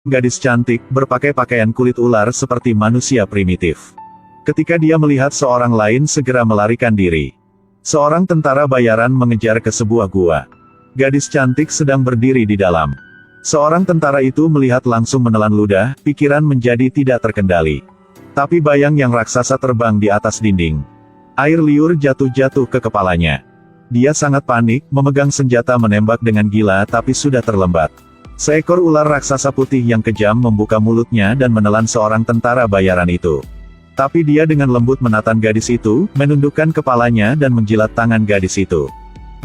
Gadis cantik, berpakai pakaian kulit ular seperti manusia primitif. Ketika dia melihat seorang lain segera melarikan diri. Seorang tentara bayaran mengejar ke sebuah gua. Gadis cantik sedang berdiri di dalam. Seorang tentara itu melihat langsung menelan ludah, pikiran menjadi tidak terkendali. Tapi bayang yang raksasa terbang di atas dinding. Air liur jatuh-jatuh ke kepalanya. Dia sangat panik, memegang senjata menembak dengan gila tapi sudah terlambat. Seekor ular raksasa putih yang kejam membuka mulutnya dan menelan seorang tentara bayaran itu. Tapi dia dengan lembut menatan gadis itu, menundukkan kepalanya dan menjilat tangan gadis itu.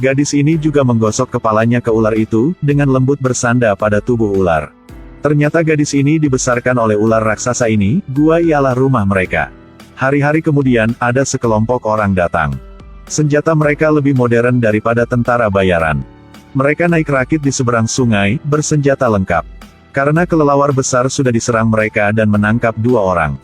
Gadis ini juga menggosok kepalanya ke ular itu, dengan lembut bersanda pada tubuh ular. Ternyata gadis ini dibesarkan oleh ular raksasa ini, gua ialah rumah mereka. Hari-hari kemudian, ada sekelompok orang datang. Senjata mereka lebih modern daripada tentara bayaran. Mereka naik rakit di seberang sungai, bersenjata lengkap. Karena kelelawar besar sudah diserang mereka dan menangkap 2 orang.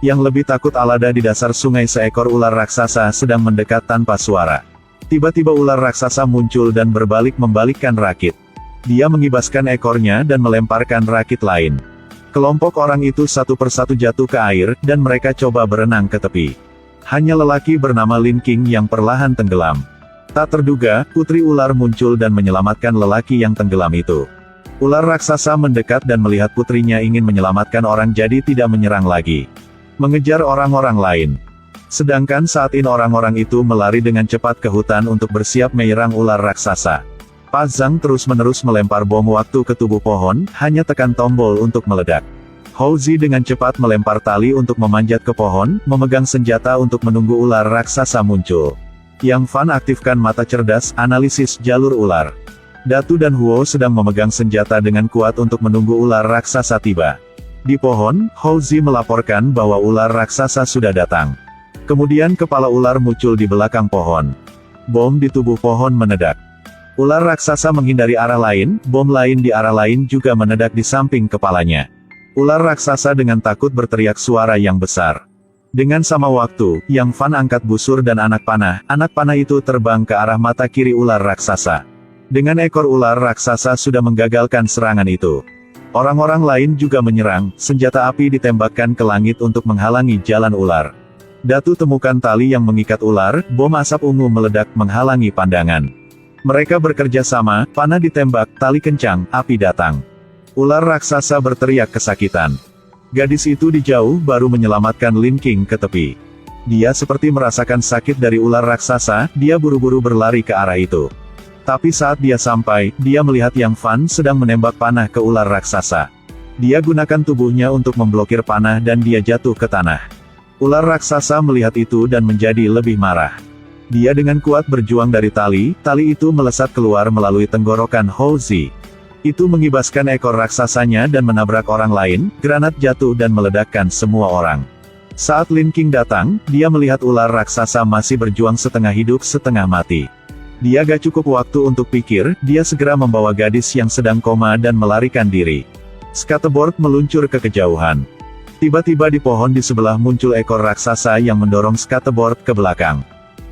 Yang lebih takut alada di dasar sungai seekor ular raksasa sedang mendekat tanpa suara. Tiba-tiba ular raksasa muncul dan berbalik membalikkan rakit. Dia mengibaskan ekornya dan melemparkan rakit lain. Kelompok orang itu satu persatu jatuh ke air, dan mereka coba berenang ke tepi. Hanya lelaki bernama Lin King yang perlahan tenggelam. Tak terduga, putri ular muncul dan menyelamatkan lelaki yang tenggelam itu. Ular raksasa mendekat dan melihat putrinya ingin menyelamatkan orang jadi tidak menyerang lagi. Mengejar orang-orang lain. Sedangkan saat ini orang-orang itu melari dengan cepat ke hutan untuk bersiap menyerang ular raksasa. Pak Zhang terus-menerus melempar bom waktu ke tubuh pohon, hanya tekan tombol untuk meledak. Hou Zi dengan cepat melempar tali untuk memanjat ke pohon, memegang senjata untuk menunggu ular raksasa muncul. Yang Fan aktifkan mata cerdas, analisis jalur ular. Datu dan Huo sedang memegang senjata dengan kuat untuk menunggu ular raksasa tiba. Di pohon, Hou Zi melaporkan bahwa ular raksasa sudah datang. Kemudian kepala ular muncul di belakang pohon. Bom di tubuh pohon meledak. Ular raksasa menghindari arah lain, bom lain di arah lain juga meledak di samping kepalanya. Ular raksasa dengan takut berteriak suara yang besar. Dengan sama waktu, Yang Fan angkat busur dan anak panah itu terbang ke arah mata kiri ular raksasa. Dengan ekor ular raksasa sudah menggagalkan serangan itu. Orang-orang lain juga menyerang, senjata api ditembakkan ke langit untuk menghalangi jalan ular. Datu temukan tali yang mengikat ular, bom asap ungu meledak menghalangi pandangan. Mereka bekerja sama, panah ditembak, tali kencang, api datang. Ular raksasa berteriak kesakitan. Gadis itu di jauh baru menyelamatkan Lin King ke tepi. Dia seperti merasakan sakit dari ular raksasa, dia buru-buru berlari ke arah itu. Tapi saat dia sampai, dia melihat Yang Fan sedang menembak panah ke ular raksasa. Dia gunakan tubuhnya untuk memblokir panah dan dia jatuh ke tanah. Ular raksasa melihat itu dan menjadi lebih marah. Dia dengan kuat berjuang dari tali itu melesat keluar melalui tenggorokan Hou Zi. Itu mengibaskan ekor raksasanya dan menabrak orang lain, granat jatuh dan meledakkan semua orang. Saat Lin King datang, dia melihat ular raksasa masih berjuang setengah hidup setengah mati. Dia gak cukup waktu untuk pikir, dia segera membawa gadis yang sedang koma dan melarikan diri. Skateboard meluncur ke kejauhan. Tiba-tiba di pohon di sebelah muncul ekor raksasa yang mendorong skateboard ke belakang.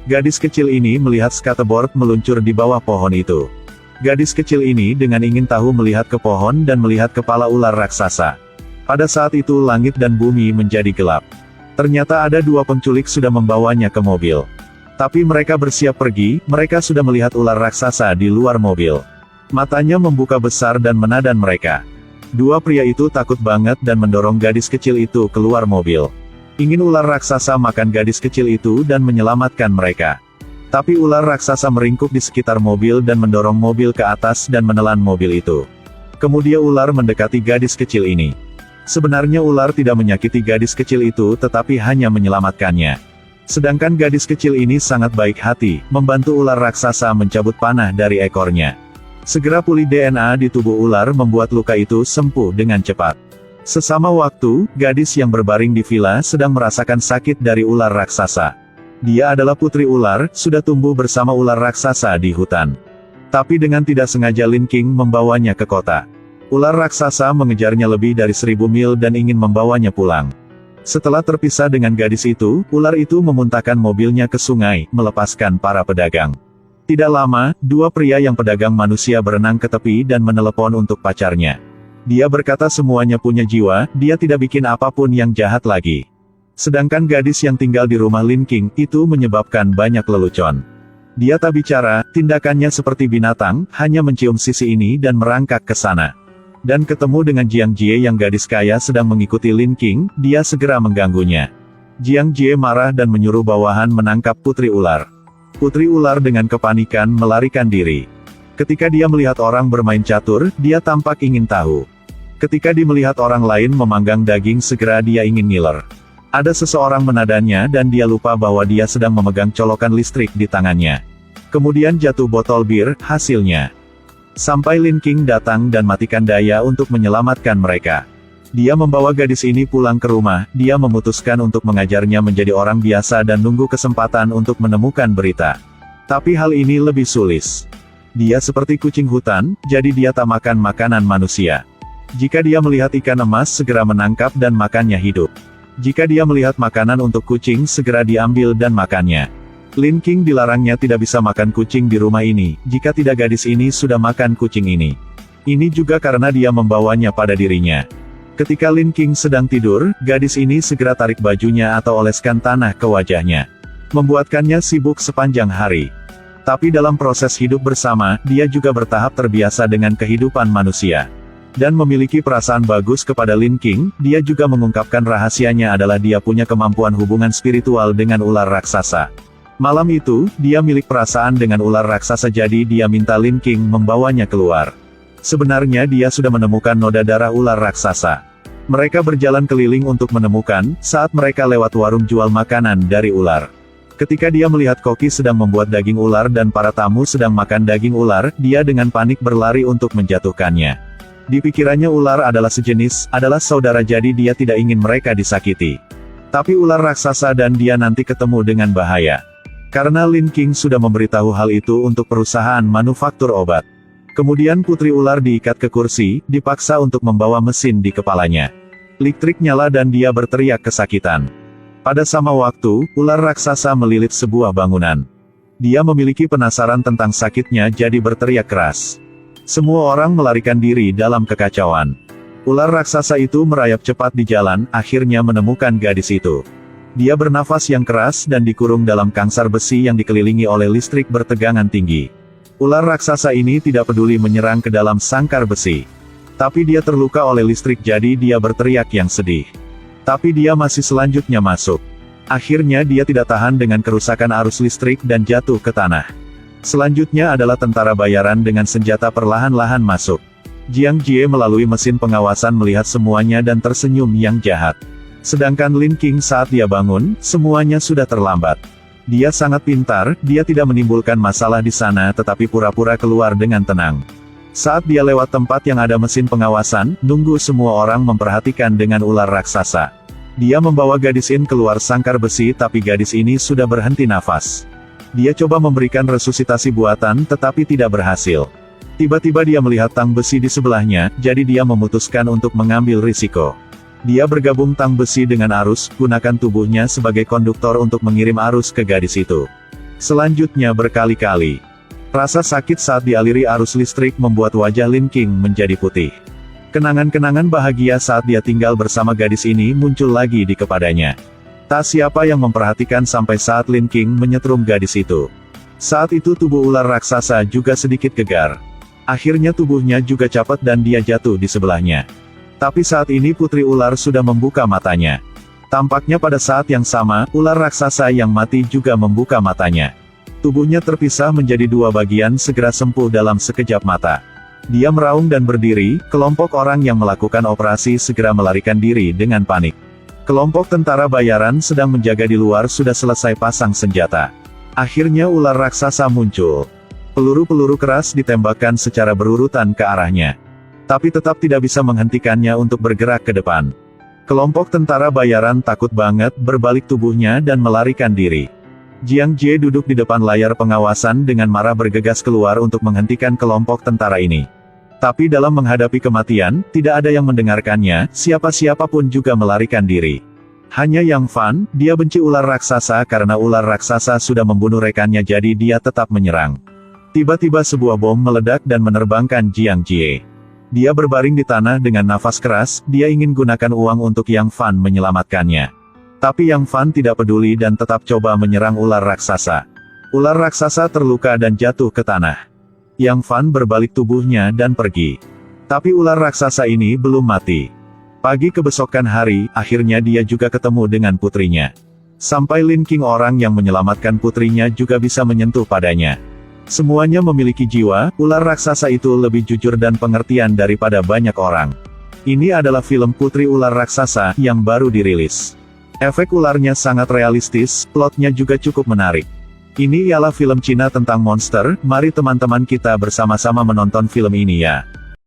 Gadis kecil ini melihat skateboard meluncur di bawah pohon itu. Gadis kecil ini dengan ingin tahu melihat ke pohon dan melihat kepala ular raksasa. Pada saat itu langit dan bumi menjadi gelap. Ternyata ada 2 penculik sudah membawanya ke mobil. Tapi mereka bersiap pergi, mereka sudah melihat ular raksasa di luar mobil. Matanya membuka besar dan menadan mereka. 2 pria itu takut banget dan mendorong gadis kecil itu keluar mobil. Ingin ular raksasa makan gadis kecil itu dan menyelamatkan mereka. Tapi ular raksasa meringkuk di sekitar mobil dan mendorong mobil ke atas dan menelan mobil itu. Kemudian ular mendekati gadis kecil ini. Sebenarnya ular tidak menyakiti gadis kecil itu tetapi hanya menyelamatkannya. Sedangkan gadis kecil ini sangat baik hati, membantu ular raksasa mencabut panah dari ekornya. Segera pulih DNA di tubuh ular membuat luka itu sembuh dengan cepat. Sesama waktu, gadis yang berbaring di villa sedang merasakan sakit dari ular raksasa. Dia adalah putri ular, sudah tumbuh bersama ular raksasa di hutan. Tapi dengan tidak sengaja Lin King membawanya ke kota. Ular raksasa mengejarnya lebih dari 1000 mil dan ingin membawanya pulang. Setelah terpisah dengan gadis itu, ular itu memuntahkan mobilnya ke sungai, melepaskan para pedagang. Tidak lama, 2 pria yang pedagang manusia berenang ke tepi dan menelepon untuk pacarnya. Dia berkata semuanya punya jiwa, dia tidak bikin apapun yang jahat lagi. Sedangkan gadis yang tinggal di rumah Lin King, itu menyebabkan banyak lelucon. Dia tak bicara, tindakannya seperti binatang, hanya mencium sisi ini dan merangkak ke sana. Dan ketemu dengan Jiang Jie yang gadis kaya sedang mengikuti Lin King, dia segera mengganggunya. Jiang Jie marah dan menyuruh bawahan menangkap putri ular. Putri ular dengan kepanikan melarikan diri. Ketika dia melihat orang bermain catur, dia tampak ingin tahu. Ketika dia melihat orang lain memanggang daging, segera dia ingin ngiler. Ada seseorang menadannya dan dia lupa bahwa dia sedang memegang colokan listrik di tangannya. Kemudian jatuh botol bir, hasilnya. Sampai Lin King datang dan matikan daya untuk menyelamatkan mereka. Dia membawa gadis ini pulang ke rumah, dia memutuskan untuk mengajarnya menjadi orang biasa dan nunggu kesempatan untuk menemukan berita. Tapi hal ini lebih sulit. Dia seperti kucing hutan, jadi dia tak makan makanan manusia. Jika dia melihat ikan emas segera menangkap dan makannya hidup. Jika dia melihat makanan untuk kucing segera diambil dan makannya. Lin King dilarangnya tidak bisa makan kucing di rumah ini, jika tidak gadis ini sudah makan kucing ini. Ini juga karena dia membawanya pada dirinya. Ketika Lin King sedang tidur, gadis ini segera tarik bajunya atau oleskan tanah ke wajahnya. Membuatkannya sibuk sepanjang hari. Tapi dalam proses hidup bersama, dia juga bertahap terbiasa dengan kehidupan manusia. Dan memiliki perasaan bagus kepada Lin King, dia juga mengungkapkan rahasianya adalah dia punya kemampuan hubungan spiritual dengan ular raksasa. Malam itu, dia milik perasaan dengan ular raksasa jadi dia minta Lin King membawanya keluar. Sebenarnya dia sudah menemukan noda darah ular raksasa. Mereka berjalan keliling untuk menemukan, saat mereka lewat warung jual makanan dari ular. Ketika dia melihat koki sedang membuat daging ular dan para tamu sedang makan daging ular, dia dengan panik berlari untuk menjatuhkannya. Di pikirannya ular adalah sejenis, adalah saudara jadi dia tidak ingin mereka disakiti. Tapi ular raksasa dan dia nanti ketemu dengan bahaya. Karena Lin King sudah memberitahu hal itu untuk perusahaan manufaktur obat. Kemudian putri ular diikat ke kursi, dipaksa untuk membawa mesin di kepalanya. Listrik nyala dan dia berteriak kesakitan. Pada sama waktu, ular raksasa melilit sebuah bangunan. Dia memiliki penasaran tentang sakitnya jadi berteriak keras. Semua orang melarikan diri dalam kekacauan. Ular raksasa itu merayap cepat di jalan, akhirnya menemukan gadis itu. Dia bernafas yang keras dan dikurung dalam kangsar besi yang dikelilingi oleh listrik bertegangan tinggi. Ular raksasa ini tidak peduli menyerang ke dalam sangkar besi. Tapi dia terluka oleh listrik jadi dia berteriak yang sedih. Tapi dia masih selanjutnya masuk. Akhirnya dia tidak tahan dengan kerusakan arus listrik dan jatuh ke tanah. Selanjutnya adalah tentara bayaran dengan senjata perlahan-lahan masuk. Jiang Jie melalui mesin pengawasan melihat semuanya dan tersenyum yang jahat. Sedangkan Lin King saat dia bangun, semuanya sudah terlambat. Dia sangat pintar, dia tidak menimbulkan masalah di sana tetapi pura-pura keluar dengan tenang. Saat dia lewat tempat yang ada mesin pengawasan, nunggu semua orang memperhatikan dengan ular raksasa. Dia membawa gadis ini keluar sangkar besi tapi gadis ini sudah berhenti nafas. Dia coba memberikan resusitasi buatan tetapi tidak berhasil. Tiba-tiba dia melihat tang besi di sebelahnya, jadi dia memutuskan untuk mengambil risiko. Dia bergabung tang besi dengan arus, gunakan tubuhnya sebagai konduktor untuk mengirim arus ke gadis itu. Selanjutnya berkali-kali. Rasa sakit saat dialiri arus listrik membuat wajah Lin King menjadi putih. Kenangan-kenangan bahagia saat dia tinggal bersama gadis ini muncul lagi di kepadanya. Tak siapa yang memperhatikan sampai saat Lin King menyetrum gadis itu. Saat itu tubuh ular raksasa juga sedikit gegar. Akhirnya tubuhnya juga capat dan dia jatuh di sebelahnya. Tapi saat ini putri ular sudah membuka matanya. Tampaknya pada saat yang sama, ular raksasa yang mati juga membuka matanya. Tubuhnya terpisah menjadi dua bagian segera sembuh dalam sekejap mata. Dia meraung dan berdiri, kelompok orang yang melakukan operasi segera melarikan diri dengan panik. Kelompok tentara bayaran sedang menjaga di luar sudah selesai pasang senjata. Akhirnya ular raksasa muncul. Peluru-peluru keras ditembakkan secara berurutan ke arahnya. Tapi tetap tidak bisa menghentikannya untuk bergerak ke depan. Kelompok tentara bayaran takut banget, berbalik tubuhnya dan melarikan diri. Jiang Jie duduk di depan layar pengawasan dengan marah bergegas keluar untuk menghentikan kelompok tentara ini. Tapi dalam menghadapi kematian, tidak ada yang mendengarkannya, siapa-siapa pun juga melarikan diri. Hanya Yang Fan, dia benci ular raksasa karena ular raksasa sudah membunuh rekannya jadi dia tetap menyerang. Tiba-tiba sebuah bom meledak dan menerbangkan Jiang Jie. Dia berbaring di tanah dengan nafas keras, dia ingin gunakan uang untuk Yang Fan menyelamatkannya. Tapi Yang Fan tidak peduli dan tetap coba menyerang ular raksasa. Ular raksasa terluka dan jatuh ke tanah. Yang Fan berbalik tubuhnya dan pergi. Tapi ular raksasa ini belum mati. Pagi kebesokan hari, akhirnya dia juga ketemu dengan putrinya. Sampai Lin King orang yang menyelamatkan putrinya juga bisa menyentuh padanya. Semuanya memiliki jiwa, ular raksasa itu lebih jujur dan pengertian daripada banyak orang. Ini adalah film Putri Ular Raksasa, yang baru dirilis. Efek ularnya sangat realistis, plotnya juga cukup menarik. Ini ialah film Cina tentang monster, mari teman-teman kita bersama-sama menonton film ini ya.